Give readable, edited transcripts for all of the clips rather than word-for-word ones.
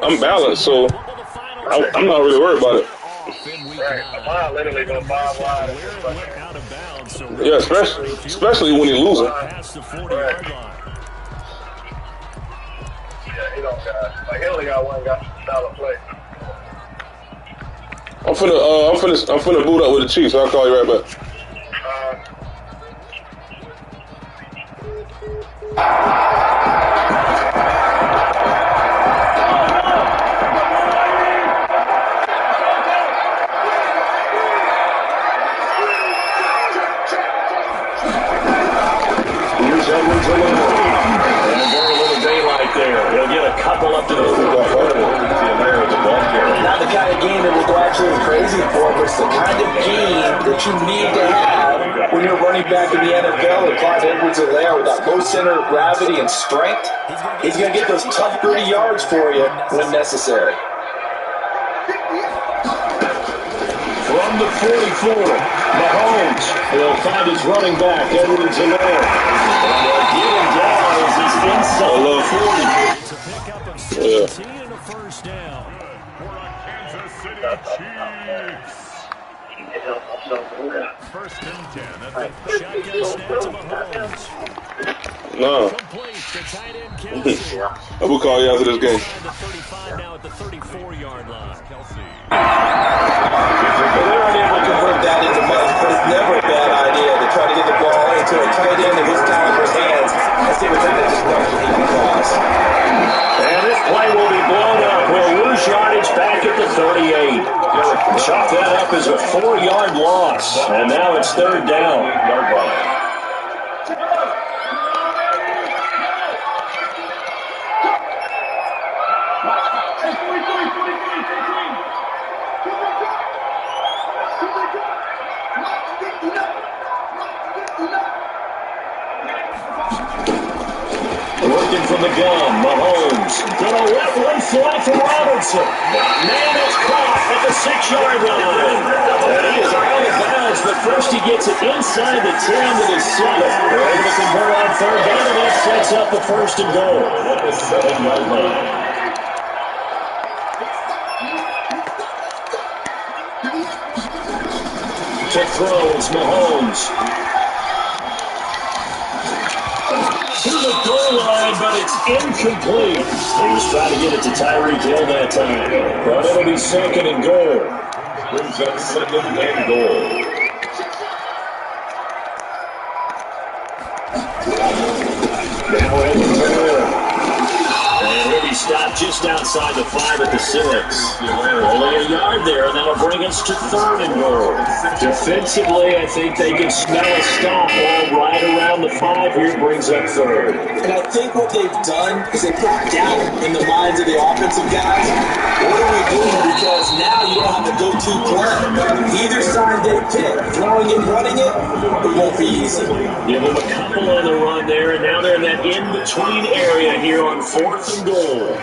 I'm balanced, so I'm not really worried about it. Right, mine literally go 5 wide. Yeah, especially when you're losing. Right. Yeah, he don't got. Like he only got one dollar play. I'm finna boot up with the Chiefs. I'll call you right back. Here's Edwards alone. And very little daylight there. He'll get a couple up to the 4. Not the kind of game that will go absolutely crazy for, but it's the kind of game that you need to have when you're running back in the NFL. And Clyde Edwards-Helaire with that low center of gravity and strength, he's going to get those tough, gritty yards for you when necessary. From the 44, Mahomes will find his running back, Edwards-Helaire. And they'll get him down as he's inside the 40. Yeah. First and 10 at the shotgun snap to Mahomes. No. I will call you after this game. Now at the 34-yard line. They're unable to convert that into much, but it's never a bad idea to try to get the ball into a tight end of his caliber's hands and see what they just rush the cross. And this play will be blown up. We'll lose yardage back at the 38. Chalk that up as a 4-yard loss. And now it's third down. Yard line. Working from the gun, Mahomes. Gonna let one fly for Robinson. Man is caught at the 6-yard line. And he is out of bounds, but first he gets it inside the 10 to the 7. They're able to convert on third down, and that sets up the first and goal at the 7-yard line. To throws, Mahomes. To the goal line, but it's incomplete. He was trying to get it to Tyreek Hill that time. But it'll be second and goal. Brings up second and goal. Now in and he'll be stopped just outside the 5 at the 6. Only a yard there, and that'll bring us to third and goal. Defensively, I think they can smell a stop right around the 5 here, brings up third. And I think what they've done is they put doubt in the minds of the offensive guys. What are we doing? Because now you don't have a go-to play. Either side they pick, throwing it, running it, it won't be easy. Give them a couple on the run there, and now they're in that in-between area here on 4th and goal. His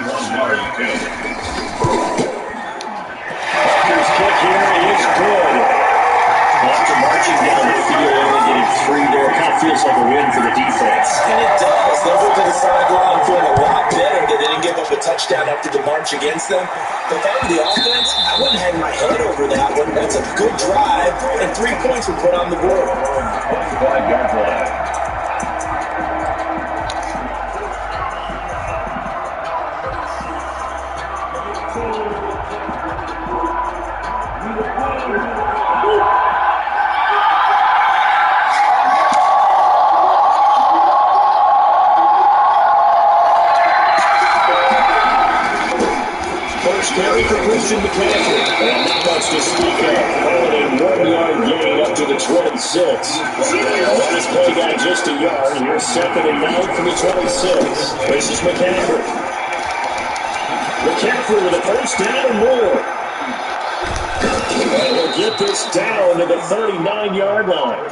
kick here is good. After marching down the field, only getting 3 there, kind of feels like a win for the defense. And it does. They went to the sideline feeling a lot better. They didn't give up a touchdown after the march against them. But if I were the offense, I wouldn't hang my head over that one. That's a good drive, and 3 points were put on the board. Carry for Christian McCaffrey. And not much to speak of. Only a 1-yard gain up to the 26. Let us play guy just a yard. Here's 2nd and 9 from the 26. This is McCaffrey. McCaffrey with a first down and more. And he'll get this down to the 39-yard line.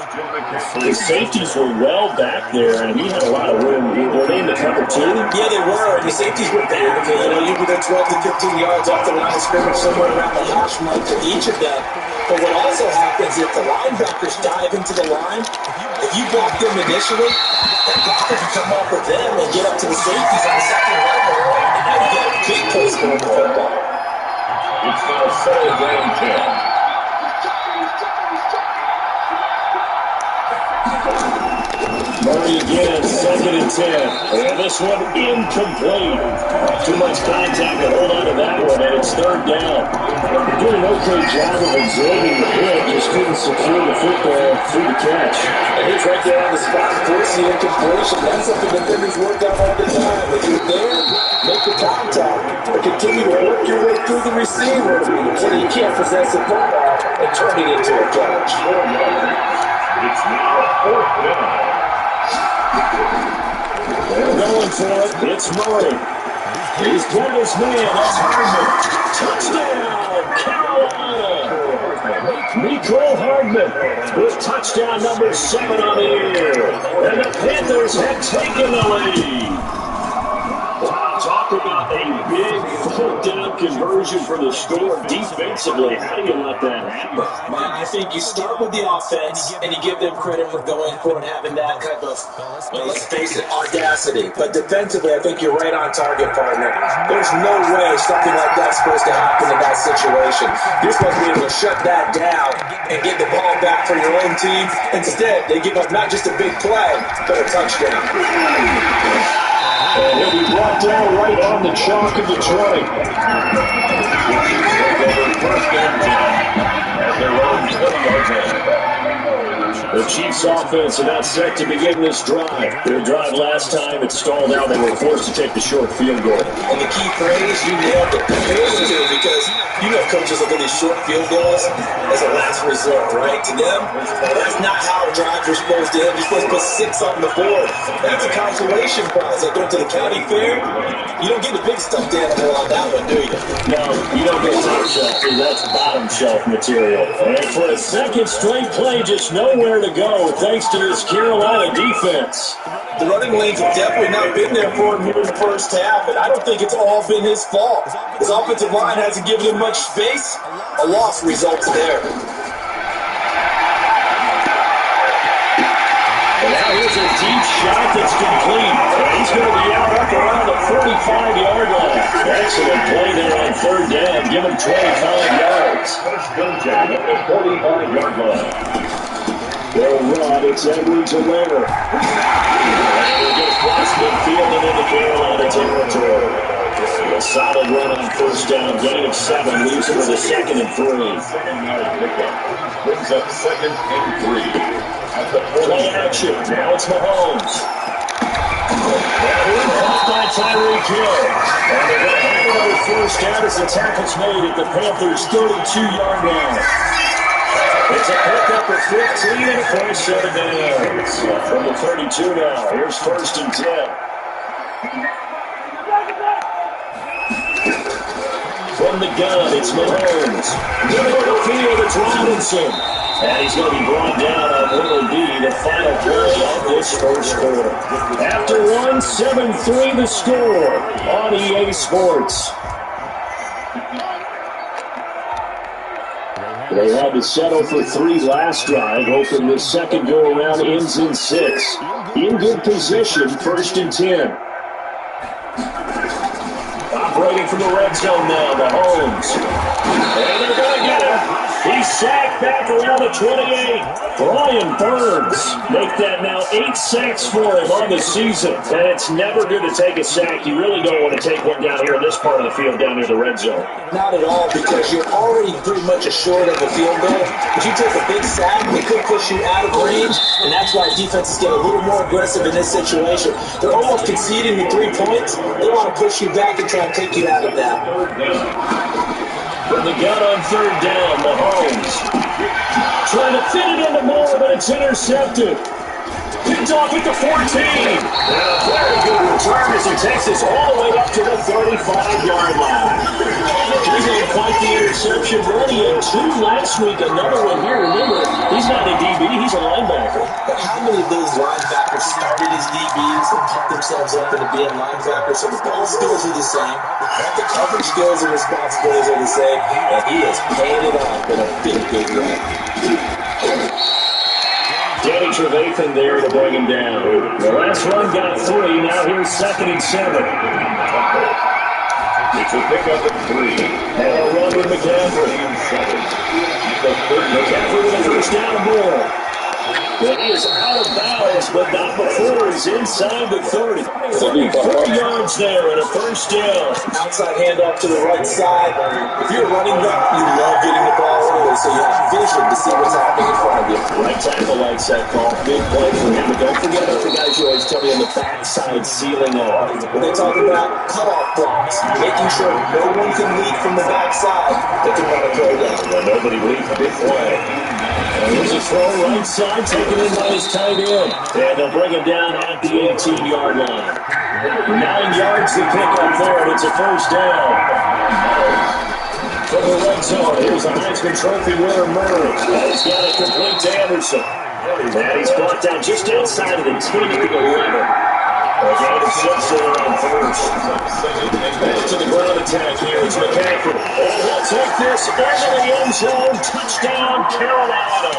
The safeties were well back there, and he had a lot of room. Were they in the cover, too? Yeah, they were. The safeties were there. You were 12 to 15 yards off the line of scrimmage, somewhere around the hash mark for each of them. But what also happens if the linebackers dive into the line, if you block them initially, that blocker can come off with them and get up to the safeties on the second level. And now you got a big play scoring the football. It's now 4th and 10. Murray again, 2nd and 10. And this one incomplete. Too much contact to hold on to that one, and it's 3rd down. Doing an okay job of absorbing the hit, just couldn't secure the football through the catch. And he's right there on the spot, forcing the incompletion. That's something the defenders work out all the time. If you're there, make the contact, but continue to work your way through the receiver so that you can't possess the football and turn it into a catch. It's now 4th down. They're going for it. It's Murray. He's got his man. That's Hardman. Touchdown, Carolina. Nicole Hardman with touchdown number 7 on the year. And the Panthers have taken the lead. Talk about a big fourth-down conversion for the score defensively. How do you let that happen? Man, I think you start with the offense and you give them credit for going for and having that type of, let's face it, audacity. But defensively, I think you're right on target, partner. There's no way something like that's supposed to happen in that situation. You're supposed to be able to shut that down and get the ball back for your own team. Instead, they give up not just a big play, but a touchdown. And he'll be brought down right on the chalk of the 20. The Chiefs offense are not set to begin this drive. Their drive last time, it stalled out. They were forced to take the short field goal. And the key phrase, you nailed it. Forced to, because you know coaches look at these short field goals as a last resort, right? To them, that's not how drives are supposed to end. You're supposed to put 6 on the board. That's a consolation prize. Like going to the county fair, you don't get the big stuffed animal on that one, do you? No, you don't get top shelf. That's bottom shelf material. And for a second straight play, just nowhere to go thanks to this Carolina defense. The running lanes have definitely not been there for him here in the first half, and I don't think it's all been his fault. His offensive line hasn't given him much space. A loss results there. And now here's a deep shot that's complete. And he's going to be out up around the 45-yard line. Excellent play there on 3rd down. Give him 25 yards. First down at the 45-yard line. They'll run. It's Edwards-Helaire. And we'll get across midfield and into Carolina territory. A solid run on 1st down. Gain of 7. Leaves him with a 2nd and 3. Brings up 2nd and 3. Play action. Now it's Mahomes. Caught by Tyreek Hill. And they're going to have another 1st down as the tackle's made at the Panthers' 32-yard line. It's a pickup of 15 and a first set of downs. From the 32 now. Here's 1st and 10. From the gun, it's Mahomes. Middle of the field, it's Robinson. And he's going to be brought down on what will be the final play of this first quarter. After 1, 7-3 the score on EA Sports. They had to settle for 3 last drive, hoping this second go-around ends in 6. In good position, 1st and 10. Operating from the red zone now, Mahomes. And they're going to get him. He's sacked back around the 28. Brian Burns make that now 8 sacks for him on the season. And it's never good to take a sack. You really don't want to take one down here in this part of the field, down near the red zone. Not at all, because you're already pretty much assured of a field goal. If you take a big sack, it could push you out of range, and that's why defenses get a little more aggressive in this situation. They're almost conceding the 3 points. They want to push you back and try and take you out of that. From the gun on 3rd down, Mahomes. Trying to fit it into Moore, but it's intercepted. Picked off at the 14. And a very good return as he takes this all the way up to the 35-yard line. He didn't quite the interception run. He had 2 last week, another one here. Remember, he's not a DB, he's a linebacker. But how many of those linebackers started as DBs and put themselves up into being linebackers? So the ball skills are the same, the coverage skills and responsibilities are the same, and he has paid it off in a big way. Danny Trevathan there to bring him down. The last run got 3. Now here's 2nd and 7. It's a pickup at 3. And a run with McCaffrey. McCaffrey with a first down and more. And he is out of bounds, but not before he's inside the 30. 34 yards there and a first down. Outside handoff to the right side. If you're a running back, you love getting the ball early so you have vision to see what's happening in front of you. Right tackle likes that call. Big play for him. But don't forget about the guys you always tell me on the backside sealing off. When they talk about cutoff blocks, making sure no one can lead from the backside, they can run a play down. Well, nobody leads the big play. And there's a throw right side, taken in by his tight end. And they'll bring him down at the 18-yard line. 9 yards to pick up there, and it's a first down. From the red zone, here's the Heisman Trophy winner, Murray. He's got it complete to Anderson. And he's brought down just outside of the 10 at the 11. A gain of 6 there on first. Back to the ground attack here. It's McCaffrey. And he'll take this into the end zone. Touchdown, Carolina.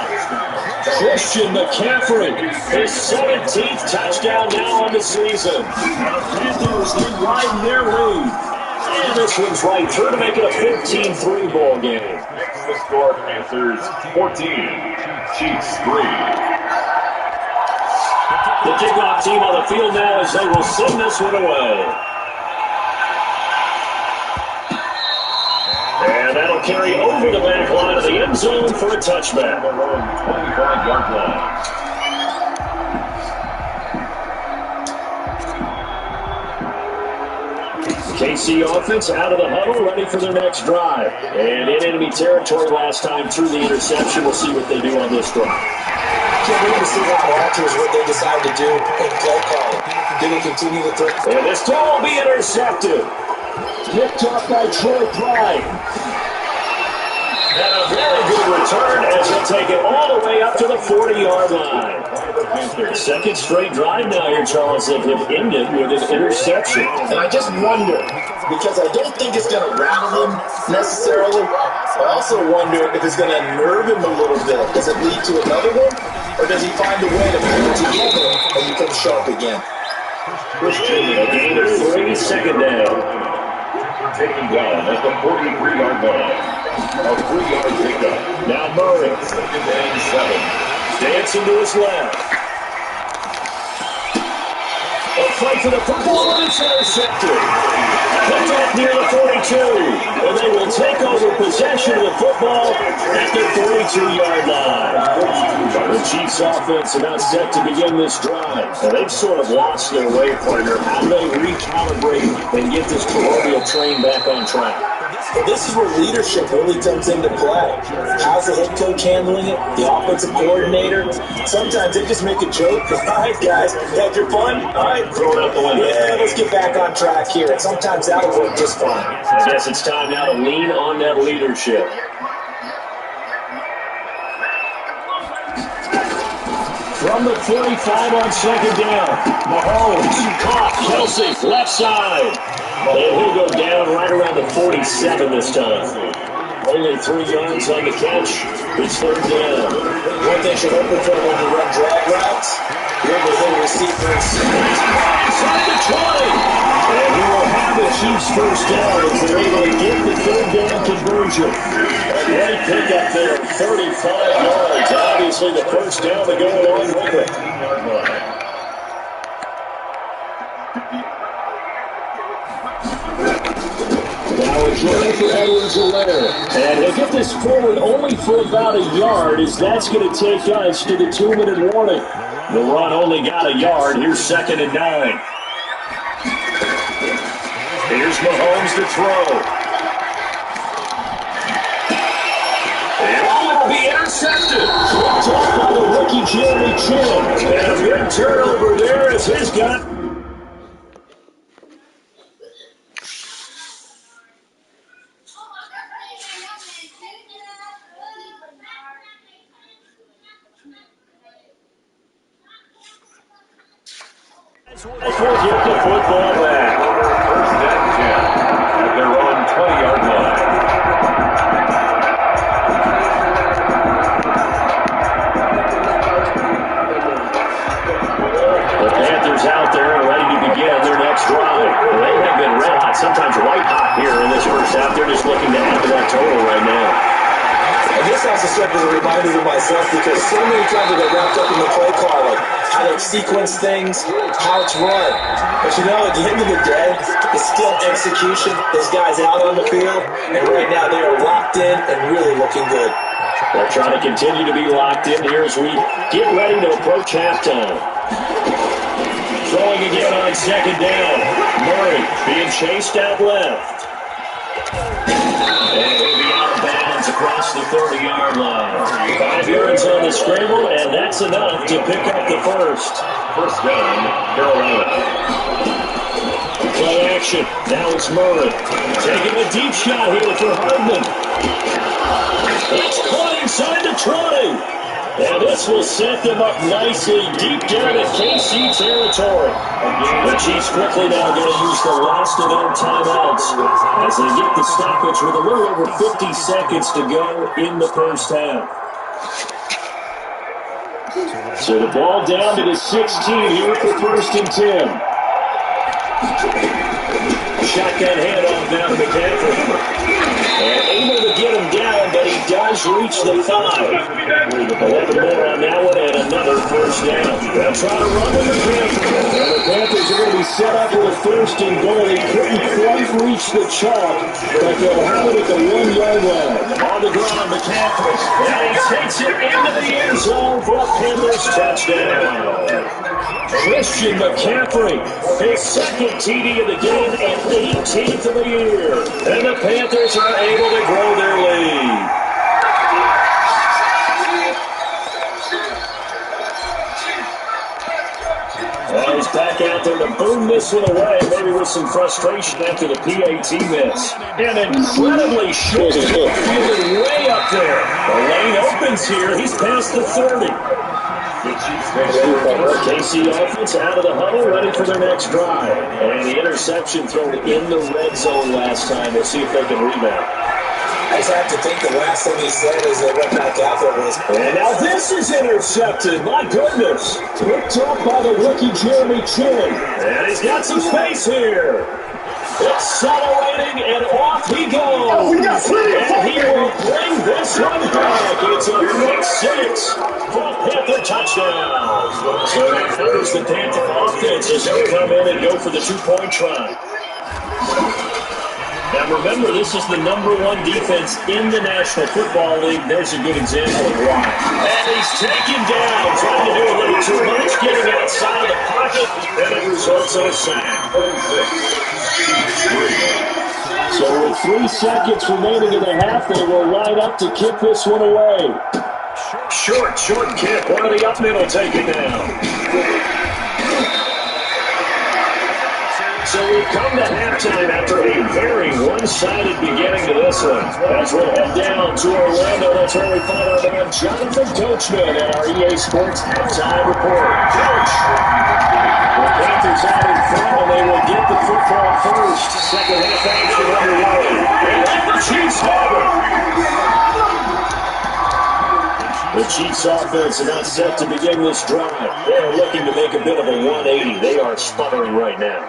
Christian McCaffrey, his 17th touchdown now on the season. Panthers then widen their lead. And this one's right through to make it a 15-3 ball game. Next the score, Panthers 14, Chiefs 3. The kickoff team on the field now as they will send this one away. And that'll carry over the back line of the end zone for a touchback. 25-yard line. KC offense out of the huddle, ready for their next drive. And in enemy territory last time through the interception. We'll see what they do on this drive. Can't wait to see what watchers what they decide to do in play calling. Do they continue the threat? And this throw will be intercepted. Picked off by Troy Pride. And a very good return as he'll take it all the way up to the 40-yard line. Their second straight drive now here, Charles, that have ended with an interception. And I just wonder, because I don't think it's going to rattle him necessarily, I also wonder if it's going to nerve him a little bit. Does it lead to another one? Or does he find a way to put it together and become sharp again? Christian, a gain of 3, second down. Taken down at the 43-yard line. A 3-yard pickup. Now Murray. 2nd and 7. Dancing to his left. A fight for the football, and it's intercepted. Picked off near the 42. And they will take over possession of the football at the 42-yard line. The Chiefs offense about set to begin this drive. And they've sort of lost their way, partner. How do they recalibrate and get this proverbial train back on track? Well, this is where leadership really comes into play. How's the head coach handling it? The offensive coordinator? Sometimes they just make a joke. All right, guys, had your fun? All right, throw it out the window. Yeah, let's get back on track here. And sometimes that'll work just fine. I guess it's time now to lean on that leadership. From the 45 on second down, Mahomes, caught, Kelsey, left side. And he'll go down right around the 47 this time. Only 3 yards on the catch. It's third down. One thing should open for when you run drag routes. You're able to receiver inside the 20. And he will have a Chiefs first down as they're able to get the third down conversion. A great pickup there, 35 yards. Obviously the first down to go along with it. Now it's running for Edwards-Helaire. And he'll get this forward only for about a yard, as that's going to take us to the 2-minute warning. The run only got a yard. Here's 2nd and 9. Here's Mahomes to throw. And it will be intercepted. Swept off by the rookie Jeremy Chin. And a big turnover there as his got. Will get the football back. First and 10 at their own 20-yard line. The Panthers out there and ready to begin their next drive. They have been red hot, sometimes white hot here in this first half. They're just looking to add to that total right now. And this also served as a reminder to myself because so many times I get wrapped up in the play call, like how they sequence things, how it's run. But you know, at the end of the day, it's still execution. Those guys out on the field, and right now they are locked in and really looking good. They're trying to continue to be locked in here as we get ready to approach halftime. Throwing again on second down. Murray being chased out left. And he'll be out of bounds across the 30-yard line. 5 yards on the scramble, and that's enough to pick up the first. First down, Carolina. Play action. Now it's Murray. Taking a deep shot here for Hardman. It's caught inside the 20. And this will set them up nicely deep down in KC territory. The Chiefs quickly now going to use the last of their timeouts as they get the stoppage with a little over 50 seconds to go in the first half. So the ball down to the 16 here for first and 10. Shotgun handoff now to McCaffrey. And able to get him down, but he does reach the 5. 11 more on that one, and another first down. They'll try to run with the Panthers. And the Panthers are going to be set up with a first and goal. They couldn't quite reach the chalk, but they'll have it at the 1-yard line. On the ground, McCaffrey. And he takes it into the end zone for a Panthers touchdown. Christian McCaffrey, his second TD of the game and 18th of the year. And the Panthers are able to grow their lead. Well, he's back out there to boom this one away, maybe with some frustration after the PAT miss. And incredibly short, fielded way up there. The lane opens here. He's past the 30. KC offense out of the huddle, ready for their next drive. And the interception thrown in the red zone last time. We'll see if they can rebound. I just have to think the last thing he said as they went back out there was, and now this is intercepted. My goodness. Picked up by the rookie Jeremy Chin. And he's got some space here. Accelerating, and off he goes. And he will bring this one back. It's a pick 6 for a Panther touchdown. So that covers the Panther offense as they come in and go for the 2-point try. Now remember, this is the #1 defense in the National Football League. There's a good example of why. And he's taken down, trying to do a little too much, getting outside of the pocket, and it results in a sack. So with 3 seconds remaining in the half, they will line up to kick this one away. Short kick. One of the up middle take it down. So we've come to halftime after a very one-sided beginning to this one. As we'll head down to Orlando, that's where we find our man Jonathan Coachman at our EA Sports Halftime Report. Coach, the Panthers out in front, and they will get the football first. Second half action underway. And the Chiefs have it. The Chiefs offense is not set to begin this drive. They are looking to make a bit of a 180. They are sputtering right now.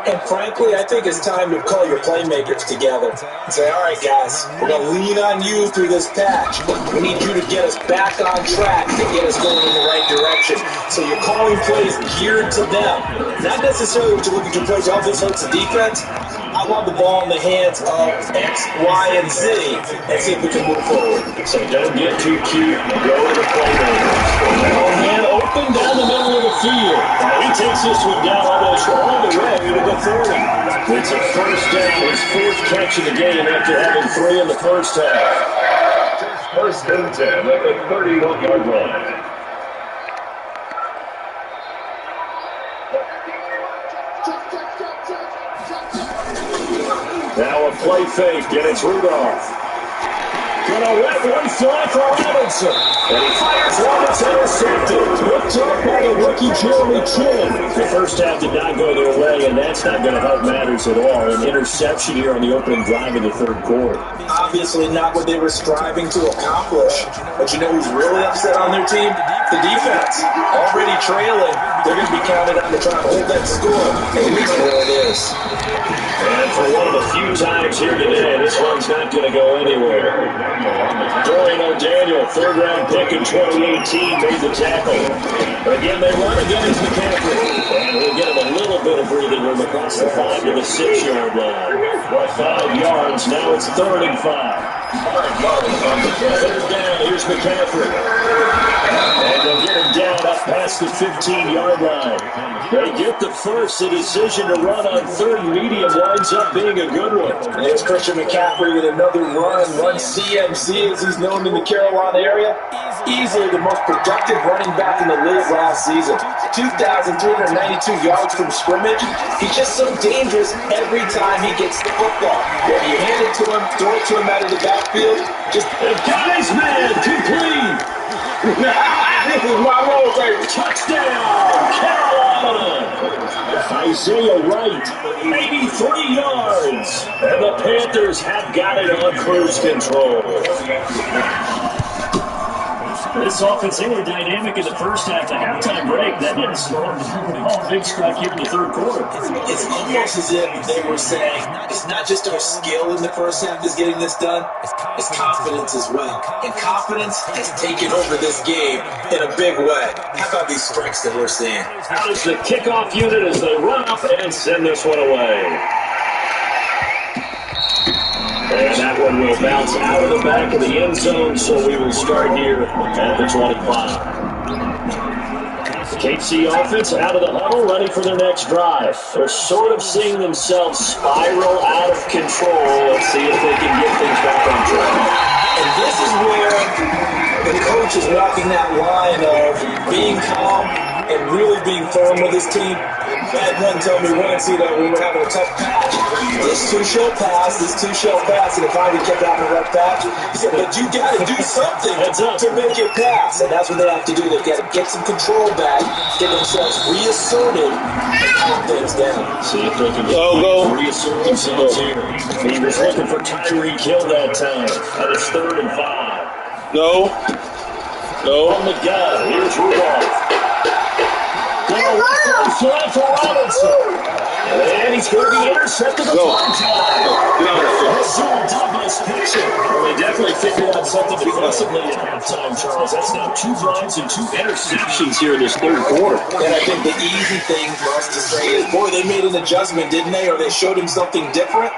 And frankly, I think it's time to call your playmakers together and say, all right, guys, we're going to lean on you through this patch. We need you to get us back on track to get us going in the right direction. So you're calling plays geared to them. Not necessarily what you're looking to play to help this hurts the defense. I want the ball in the hands of X, Y, and Z and see if we can move forward. So don't get too cute. Go to the playmakers. Oh, man, open down the middle of the field. He takes this one down almost all the way to the 30. It's a first down, his 4th catch of the game after having 3 in the first half. First and 10 at the 31-yard line. Now a play fake, and it's Rudolph. Gonna let one fly for Robinson. And he fires one that's intercepted. Picked up by the rookie Jeremy Chin. The first half did not go their way, and that's not going to help matters at all. An interception here on the opening drive of the third quarter. Obviously not what they were striving to accomplish. But you know who's really upset on their team? The defense. Already trailing. They're going to be counted on to try and hold that score. And we know what it is. And for one of the few times here today, this one's not going to go anywhere. Dorian O'Daniel, third-round pick in 2018, made the tackle. Again, they run against McCaffrey. And we'll get him a little bit of breathing room across the 5 to the 6-yard line. 5 yards, now it's 3rd and 5. Third down, here's McCaffrey. And they'll get him down up past the 15-yard line. They get the first. The decision to run on 3rd and medium winds up being a good one. There's Christian McCaffrey with another run CMC as he's known in the Carolina area. Easily the most productive running back in the league last season. 2,392 yards from scrimmage. He's just so dangerous every time he gets the football. When you hand it to him, throw it to him out of the backfield, just guys, man, complete. This is my role, baby. Touchdown, Carolina. Isaiah Wright, 83 yards. And the Panthers have got it on cruise control. This offense, they were dynamic in the first half. The halftime break, that didn't slow them down at all. Big strike here in the third quarter. It's almost as if they were saying, it's not just our skill in the first half that's getting this done, it's confidence as well. And confidence has taken over this game in a big way. How about these strikes that we're seeing? How does the kickoff unit as they run up and send this one away? And that one will bounce out of the back of the end zone, so we will start here at the 25. The KC offense out of the huddle, ready for their next drive. They're sort of seeing themselves spiral out of control. Let's see if they can get things back on track. And this is where the coach is walking that line of being calm and really being firm with his team. I had one tell me once, we were having a tough patch. This two shall pass, and it finally kept having a rough patch. He said, but you got to do something to make it pass. And that's what they have to do. They've got to get some control back, get themselves reasserted, and calm things down. See if they can reassert themselves here. He was looking for Tyreek Hill that time. And it's 3rd and 5. No. On the gun, here's Rudolph. Fly for Robinson. And he's going to be intercepted the third time. Douglas picks it. Well, they definitely figured out something defensively at halftime, Charles. That's now 2 drives and 2 interceptions here in this third quarter. And I think the easy thing for us to say is, boy, they made an adjustment, didn't they? Or they showed him something different.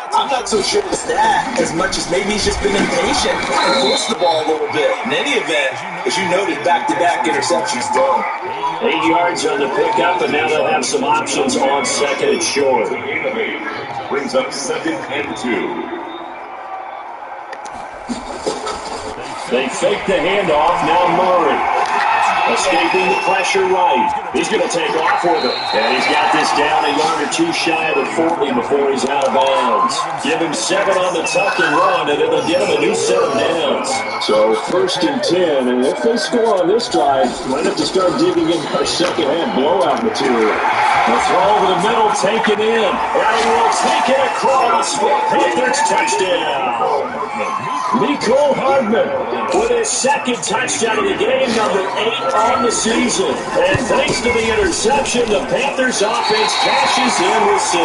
I'm not so sure it's that as much as maybe he's just been impatient and forced the ball a little bit. In any event, as you noted, back-to-back interceptions thrown. 8 yards on the pickup, and now they'll have some options on 2nd and short. Brings up 2nd and 2. They fake the handoff, now Murray. Escaping the pressure right. He's going to take off with it. And he's got this down a yard or 2 shy of the 40 before he's out of bounds. Give him 7 on the tuck and run, and it'll get him a new set of downs. So 1st and 10, and if they score on this drive, might have to start digging in our second-half blowout material. The throw over the middle, taken in. And will take it across for Panthers touchdown. Nicole Hardman with his 2nd touchdown of the game, number 8 on the season. And thanks to the interception, the Panthers offense cashes in with 6.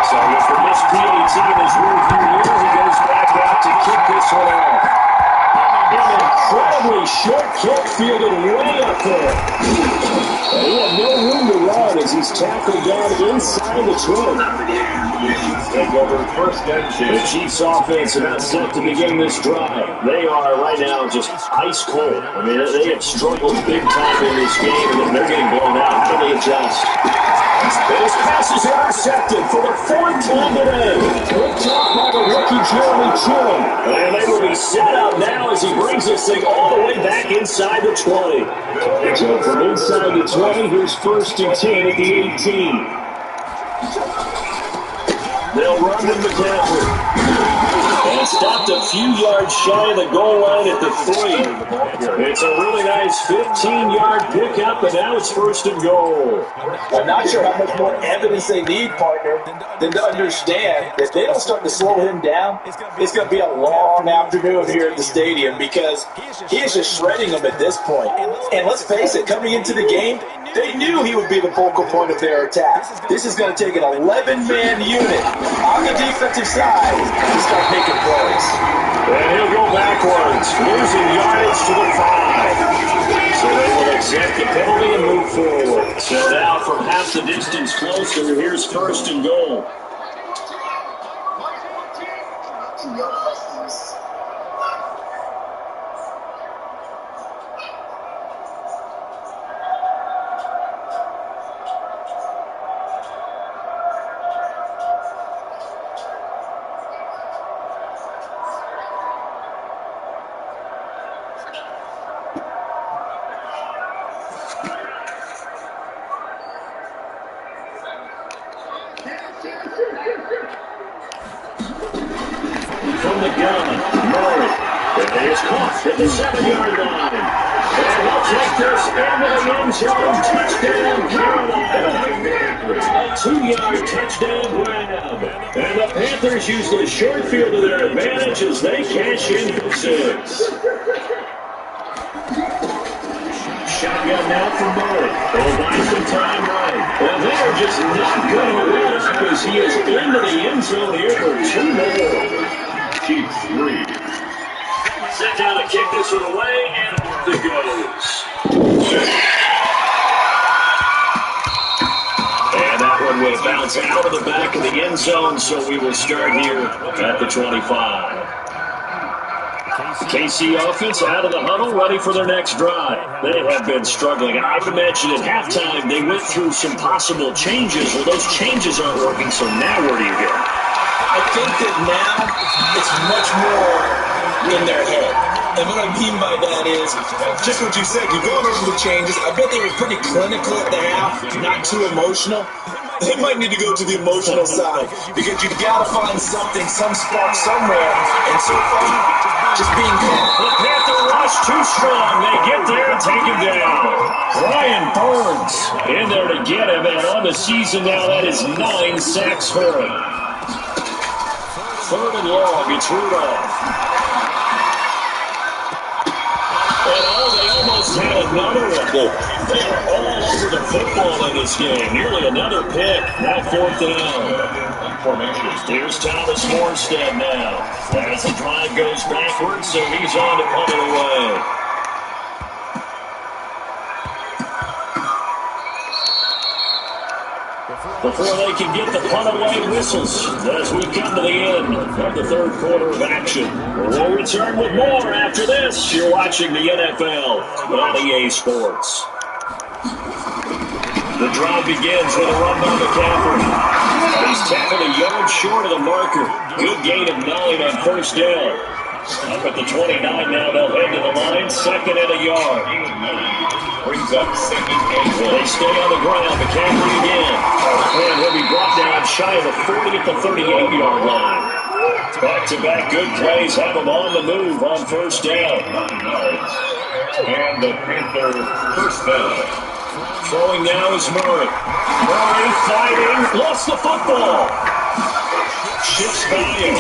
So with the missed PAT in his rearview mirror, he goes back out to kick this one off. An incredibly short kick fielded way up there. And he had no room to run as he's tackled down inside the 20. Take over 1st and 10. The Chiefs offense about set to begin this drive. They are right now just ice cold. I mean, they have struggled big time in this game, and they're getting blown out. Can they adjust. His pass is intercepted for the fourth time today. Picked off by the rookie Jeremy Chin. And they will be set up now as he brings this thing all the way back inside the 20. So from inside the 20, here's 1st and 10 at the 18. They'll run to McCaffrey. And stopped a few yards shy of the goal line at the 3. It's a really nice 15-yard pickup, and now it's 1st and goal. I'm not sure how much more evidence they need, partner, than to understand that if they don't start to slow him down, it's going to be a long afternoon here at the stadium because he is just shredding them at this point. And let's face it, coming into the game, they knew he would be the focal point of their attack. This is going to take an 11-man unit on the defensive side to start making plays. And he'll go backwards, losing yardage to the 5. So they will accept the penalty and move forward. So now from half the distance closer, here's 1st and goal. From the gun, Murray. It is caught at the 7-yard line. And he'll take this into the end zone. Touchdown, Carolina. A 2-yard touchdown grab. And the Panthers use the short field to their advantage as they cash in for 6. Shotgun now for Murray. They'll buy some time right. And they're just not going to win because he is into the end zone here for 2 more. Keep 3. Set down to kick this one away, and off it goes. And that one will bounce out of the back of the end zone, so we will start here at the 25. KC offense out of the huddle, ready for their next drive. They have been struggling. I would imagine at halftime they went through some possible changes. Well, those changes aren't working, so now where do you go? I think that now it's much more in their head. And what I mean by that is, just what you said, you're going over the changes. I bet they were pretty clinical at the half, not too emotional. They might need to go to the emotional side because you've got to find something, some spark somewhere. And so far, just being calm. The Panther rush too strong. They get there and take him down. Brian Burns in there to get him. And on the season now, that is 9 sacks for him. 3rd and long, it's Rudolph. And they almost had another one. They are all over the football in this game. Nearly another pick. Now 4th down. Here's Thomas Morstead now. As the drive goes backwards, so he's on to punt it away. Before they can get the punt away whistles as we come to the end of the 3rd quarter of action. We'll return with more after this. You're watching the NFL on EA Sports. The drive begins with a run by McCaffrey. He's tackled a yard short of the marker. Good gain of 9 on 1st down. Up at the 29 now, they'll head to the line. 2nd and a yard. Brings up 2nd and 1. They stay on the ground. McCaffrey again. And he'll be brought down shy of the 40 at the 38-yard line. Back-to-back good plays have him on the move on 1st down. And the Panther 1st down. Throwing now is Murray. Murray fighting. Lost the football. Shifts by him.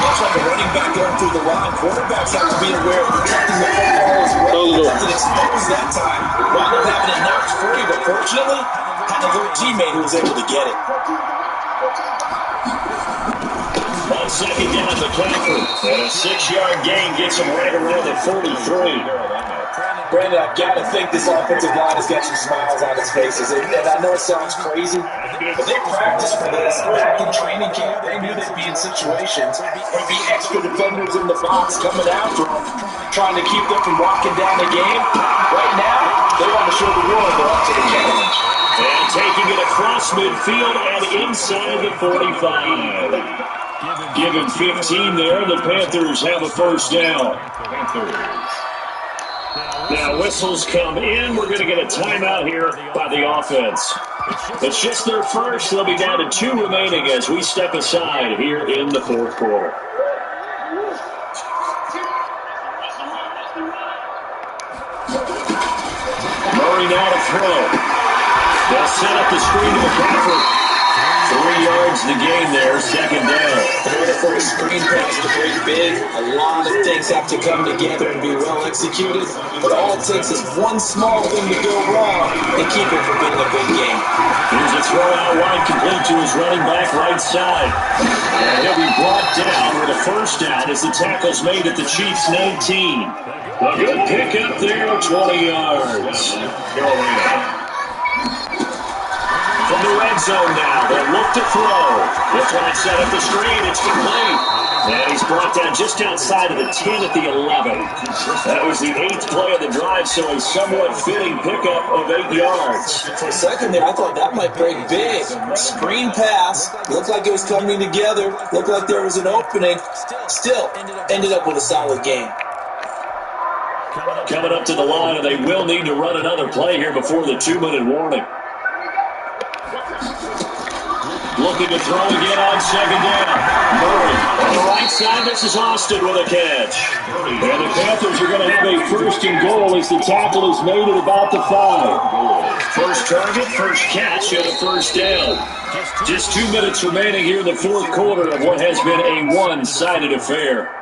Much like a running back going through the line, quarterbacks have to be aware of protecting the football as well. Left it exposed that time. Wound up having it knocked free, but fortunately, had a little teammate who was able to get it. On 2nd down, McCaffrey. And a 6-yard gain gets him right around the 43. Brandon, I've got to think this offensive line has got some smiles on its faces. And I know it sounds crazy, but they practiced for this back in training camp. They knew they'd be in situations. There'd be extra defenders in the box coming after them. trying to keep them from walking down the game. Right now, they want to show the world they're up to the challenge. And taking it across midfield and inside the 45. Given 15 there, the Panthers have a first down. Now whistles come in. We're going to get a timeout here by the offense. It's just their first. They'll be down to 2 remaining as we step aside here in the fourth quarter. Murray now to throw. They'll set up the screen to McCaffrey. 3 yards the gain there, second down. In order for a screen pass to break big, a lot of things have to come together and be well executed. But all it takes is one small thing to go wrong and keep it from being a big game. Here's a throw out wide, complete to his running back right side. And he'll be brought down with a first down as the tackle's made at the Chiefs' 19. A good pickup there, 20 yards. Carolina. From the red zone now, they'll look to throw. They'll try and set up the screen. It's complete. And he's brought down just outside of the 10 at the 11. That was the 8th play of the drive, so a somewhat fitting pickup of 8 yards. For a second there, I thought that might break big. Screen pass. Looked like it was coming together. Looked like there was an opening. Still, ended up with a solid game. Coming up to the line, and they will need to run another play here before the 2-minute warning. Looking to throw again on second down. Murray on the right side. This is Austin with a catch. And the Panthers are going to have a first and goal as the tackle is made at about the 5. First target, first catch, and a first down. Just 2 minutes remaining here in the fourth quarter of what has been a one-sided affair.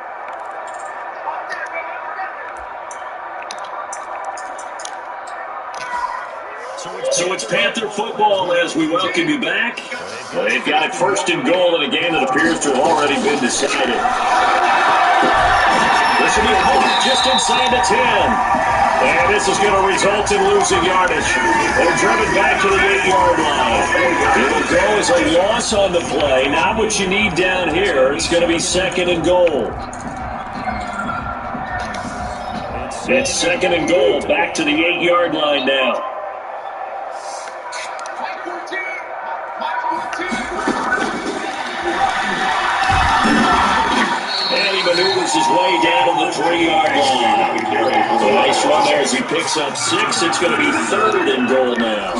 So it's Panther football as we welcome you back. They've got it first and goal in a game that appears to have already been decided. This will be caught just inside the 10. And this is going to result in losing yardage. They're driven back to the 8-yard line. It'll go as a loss on the play. Not what you need down here. It's going to be second and goal. It's second and goal. Back to the 8-yard line now. Maneuvers his way down to the 3-yard line. A nice run there as he picks up 6. It's going to be third and goal now.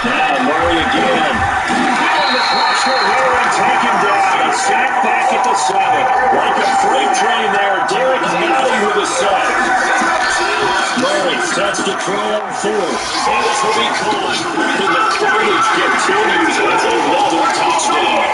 Now Murray again. Feeling the pressure here and taken down. Sack back at the 7. Like a freight train there. Derek Nally with a sack. Murray sets the throw on 4. And this will be caught. And the carnage continues with another touchdown.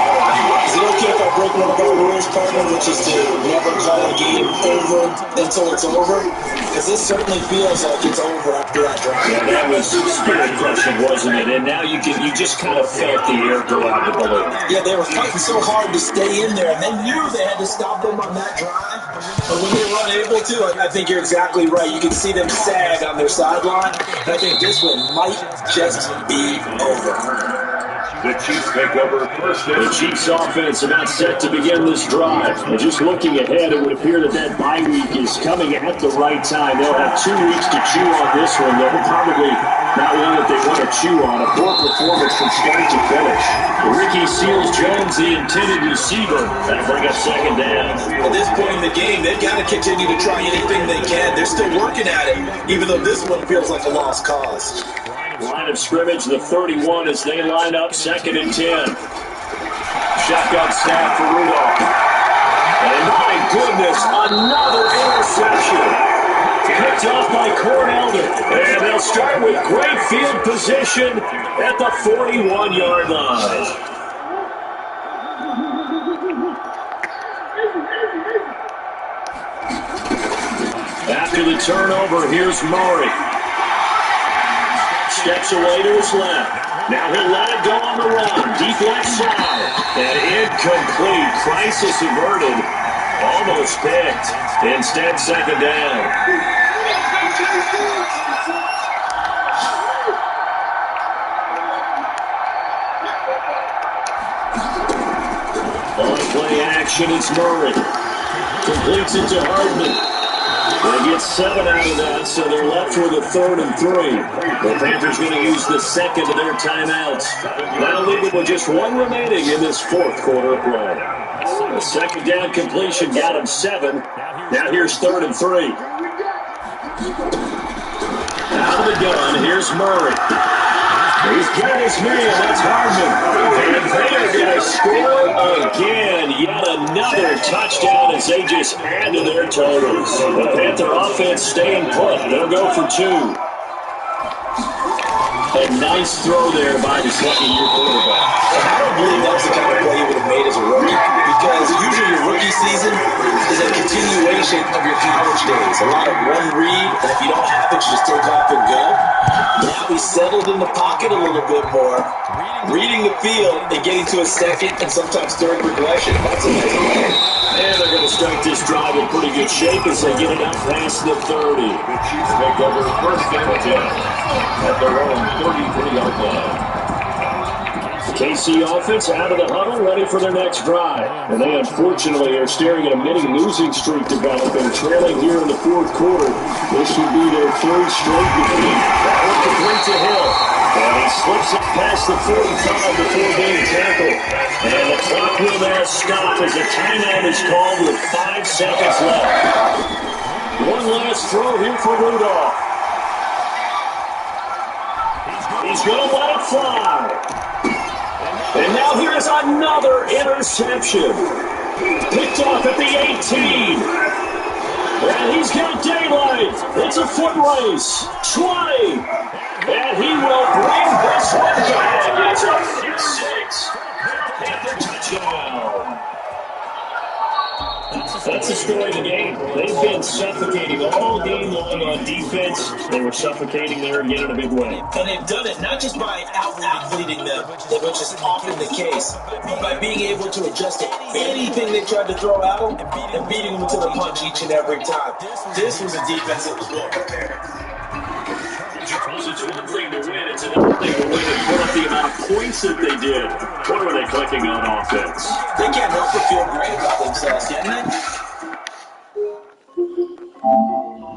Is it okay if I break one of our rules, partner, which is to never call a game over until it's over? Because this certainly feels like it's over after that drive. Yeah, that was spirit crushing, wasn't it? And now you just kind of felt the air go out of the balloon. Yeah, they were fighting so hard to stay in there, and they knew they had to stop them on that drive. But when they were unable to, I think you're exactly right. You can see them sag on their sideline. And I think this one might just be over. The Chiefs take over first. The Chiefs offense about set to begin this drive. And just looking ahead, it would appear that bye week is coming at the right time. They'll have 2 weeks to chew on this one. They'll probably not one that they want to chew on. A poor performance from start to finish. Ricky Seals-Jones, the intended receiver. That'll bring up second down. At this point in the game, they've got to continue to try anything they can. They're still working at it, even though this one feels like a lost cause. Line of scrimmage, the 31 as they line up, second and 10. Shotgun snap for Rudolph. And my goodness, another interception. Picked off by Cornelder. And they'll start with great field position at the 41-yard line. After the turnover, here's Murray. Steps away to his left. Now he'll let it go on the run. Deep left side. And incomplete. Crisis averted. Almost picked. Instead, second down. On play action, it's Murray. Completes it to Hardman. They get 7 out of that, so they're left with a 3rd and 3. The Panthers going to use the second of their timeouts. Now leaving with just 1 remaining in this 4th quarter play. The second down completion got him 7. Now here's 3rd and 3. Out of the gun, here's Murray. He's got his man, that's Hardman. And they are going to score again. Yet another touchdown as they just add to their totals. The Panther offense staying put. They'll go for 2. A nice throw there by the second-year quarterback. I don't believe that's the kind of play you would have made as a rookie, because usually your rookie season is a continuation of your college days. A lot of one read, and if you don't have it, you just take off and go. Now he's settled in the pocket a little bit more, reading the field and getting to a second and sometimes third progression. That's a nice play. And they're going to start this drive in pretty good shape as they get it up past the 30. The Chiefs make over first down and 10 at their own 33-yard line. The KC offense out of the huddle, ready for their next drive. And they unfortunately are staring at a mini losing streak developing, trailing here in the 4th quarter. This should be their 3rd straight defeat. That one complete to Hill. And he slips it past the 45 before being tackled. And the clock will now stop as a timeout is called with 5 seconds left. One last throw here for Rudolph. He's going to let it fly. And now here's another interception. Picked off at the 18. And he's got daylight. It's a foot race. 20. And he will bring this one back. It's a 6. Panther touchdown. That's the story of the game. They've been suffocating all game long on defense. They were suffocating there again in a big way. And they've done it not just by out-athleting them, which is often the case, but by being able to adjust to anything they tried to throw at them and beating them to the punch each and every time. This was a defense that was well prepared. Charles, it's one thing to win. It's another thing to win and put up the amount of points that they did. What were they clicking on offense? They can't help but feel great about themselves, can they?